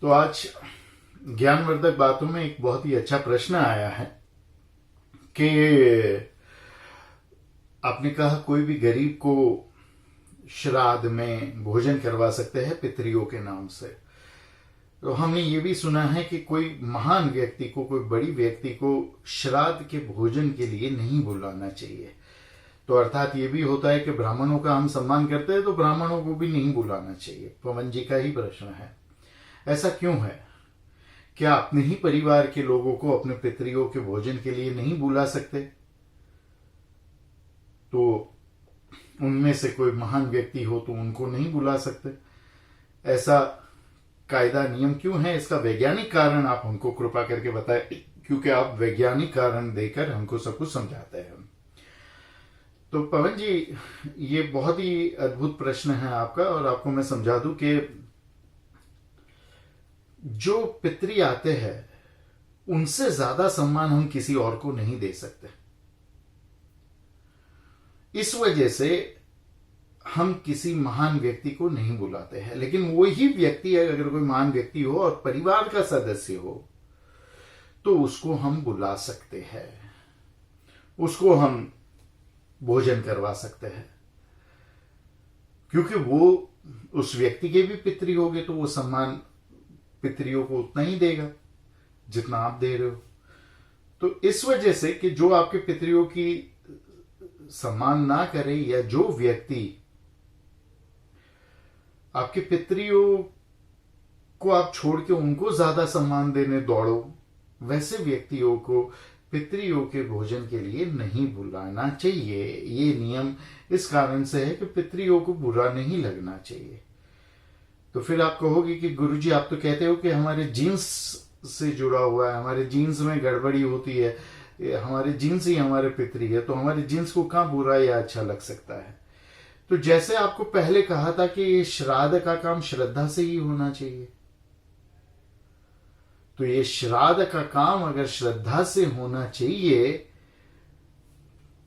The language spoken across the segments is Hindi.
तो आज ज्ञानवर्धक बातों में एक बहुत ही अच्छा प्रश्न आया है कि आपने कहा कोई भी गरीब को श्राद्ध में भोजन करवा सकते हैं पितरियों के नाम से। तो हमने ये भी सुना है कि कोई महान व्यक्ति को, कोई बड़ी व्यक्ति को श्राद्ध के भोजन के लिए नहीं बुलाना चाहिए। तो अर्थात ये भी होता है कि ब्राह्मणों का हम सम्मान करते हैं तो ब्राह्मणों को भी नहीं बुलाना चाहिए। पवन जी का ही प्रश्न है, ऐसा क्यों है? क्या अपने ही परिवार के लोगों को अपने पितरियों के भोजन के लिए नहीं बुला सकते? तो उनमें से कोई महान व्यक्ति हो तो उनको नहीं बुला सकते? ऐसा कायदा नियम क्यों है? इसका वैज्ञानिक कारण आप हमको कृपा करके बताएं, क्योंकि आप वैज्ञानिक कारण देकर हमको सब कुछ समझाते हैं। तो पवन जी, ये बहुत ही अद्भुत प्रश्न है आपका, और आपको मैं समझा दूं कि जो पितरी आते हैं उनसे ज्यादा सम्मान हम किसी और को नहीं दे सकते। इस वजह से हम किसी महान व्यक्ति को नहीं बुलाते हैं। लेकिन वही व्यक्ति, अगर कोई महान व्यक्ति हो और परिवार का सदस्य हो तो उसको हम बुला सकते हैं, उसको हम भोजन करवा सकते हैं, क्योंकि वो उस व्यक्ति के भी पितरी होंगे तो वो सम्मान पितरियों को उतना ही देगा जितना आप दे रहे हो। तो इस वजह से कि जो आपके पितरियों की सम्मान ना करे, या जो व्यक्ति आपके पितरियों को आप छोड़ के उनको ज्यादा सम्मान देने दौड़ो, वैसे व्यक्तियों को पितरियों के भोजन के लिए नहीं बुलाना चाहिए। ये नियम इस कारण से है कि पितरियों को बुरा नहीं लगना चाहिए। तो फिर आप कहोगे कि गुरुजी, आप तो कहते हो कि हमारे जीन्स से जुड़ा हुआ है, हमारे जीन्स में गड़बड़ी होती है, हमारे जीन्स ही हमारे पितरी है, तो हमारे जीन्स को कहां बुरा या अच्छा लग सकता है? तो जैसे आपको पहले कहा था कि ये श्राद्ध का काम श्रद्धा से ही होना चाहिए, तो ये श्राद्ध का काम अगर श्रद्धा से होना चाहिए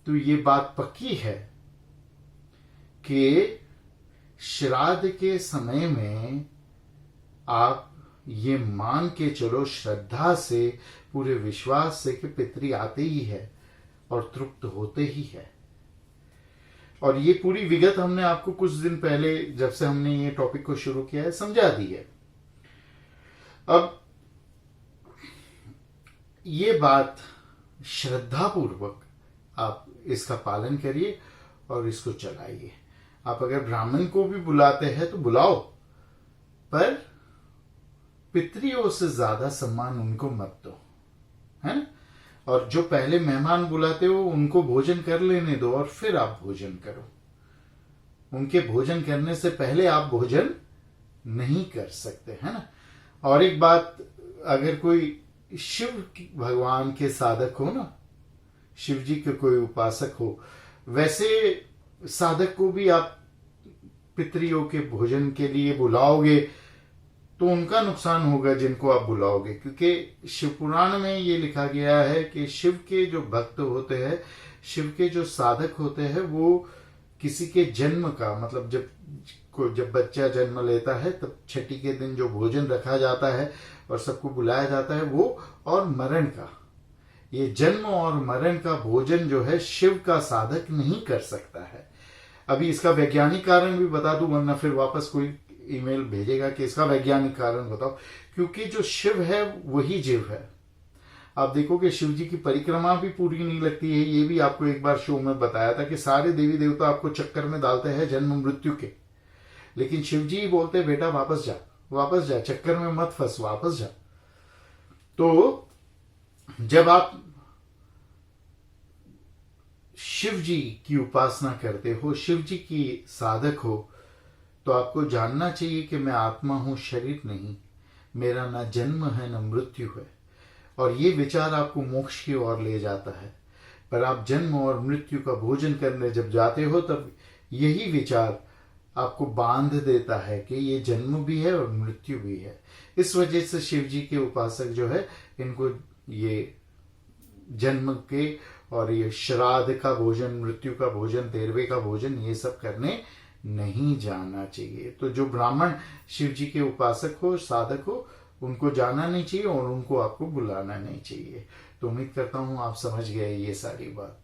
तो ये बात पक्की है कि श्राद्ध के समय में आप ये मान के चलो श्रद्धा से, पूरे विश्वास से कि पितरी आते ही है और तृप्त होते ही है। और ये पूरी विगत हमने आपको कुछ दिन पहले, जब से हमने ये टॉपिक को शुरू किया है, समझा दी है। अब ये बात श्रद्धापूर्वक आप इसका पालन करिए और इसको चलाइए। आप अगर ब्राह्मण को भी बुलाते हैं तो बुलाओ, पर पितरियों से ज्यादा सम्मान उनको मत दो, है ना? और जो पहले मेहमान बुलाते हो उनको भोजन कर लेने दो और फिर आप भोजन करो। उनके भोजन करने से पहले आप भोजन नहीं कर सकते, है ना? और एक बात, अगर कोई शिव भगवान के साधक हो ना, शिव जी के कोई उपासक हो, वैसे साधक को भी आप पितरियों के भोजन के लिए बुलाओगे तो उनका नुकसान होगा जिनको आप बुलाओगे, क्योंकि शिव पुराण में ये लिखा गया है कि शिव के जो भक्त होते हैं, शिव के जो साधक होते हैं, वो किसी के जन्म का, मतलब जब बच्चा जन्म लेता है तब छठी के दिन जो भोजन रखा जाता है और सबको बुलाया जाता है, वो और मरण का, ये जन्म और मरण का भोजन जो है शिव का साधक नहीं कर सकता है। अभी इसका वैज्ञानिक कारण भी बता दूं, वरना फिर वापस कोई ईमेल भेजेगा कि इसका वैज्ञानिक कारण बताओ। क्योंकि जो शिव है वही जीव है। आप देखोगे शिव जी की परिक्रमा भी पूरी नहीं लगती है। ये भी आपको एक बार शो में बताया था कि सारे देवी देवता आपको चक्कर में डालते हैं जन्म मृत्यु के, लेकिन शिव जी बोलते बेटा वापस जा, वापस जा, चक्कर में मत फंस, वापस जा। तो जब आप शिव जी की उपासना करते हो, शिव जी की साधक हो, तो आपको जानना चाहिए कि मैं आत्मा हूं, शरीर नहीं, मेरा ना जन्म है ना मृत्यु है। और ये विचार आपको मोक्ष की ओर ले जाता है। पर आप जन्म और मृत्यु का भोजन करने जब जाते हो तब यही विचार आपको बांध देता है कि ये जन्म भी है और मृत्यु भी है। इस वजह से शिव जी के उपासक जो है, इनको ये जन्म के और ये श्राद्ध का भोजन, मृत्यु का भोजन, तेरवे का भोजन, ये सब करने नहीं जाना चाहिए। तो जो ब्राह्मण शिव जी के उपासक हो, साधक हो, उनको जाना नहीं चाहिए और उनको आपको बुलाना नहीं चाहिए। तो उम्मीद करता हूँ आप समझ गए ये सारी बात।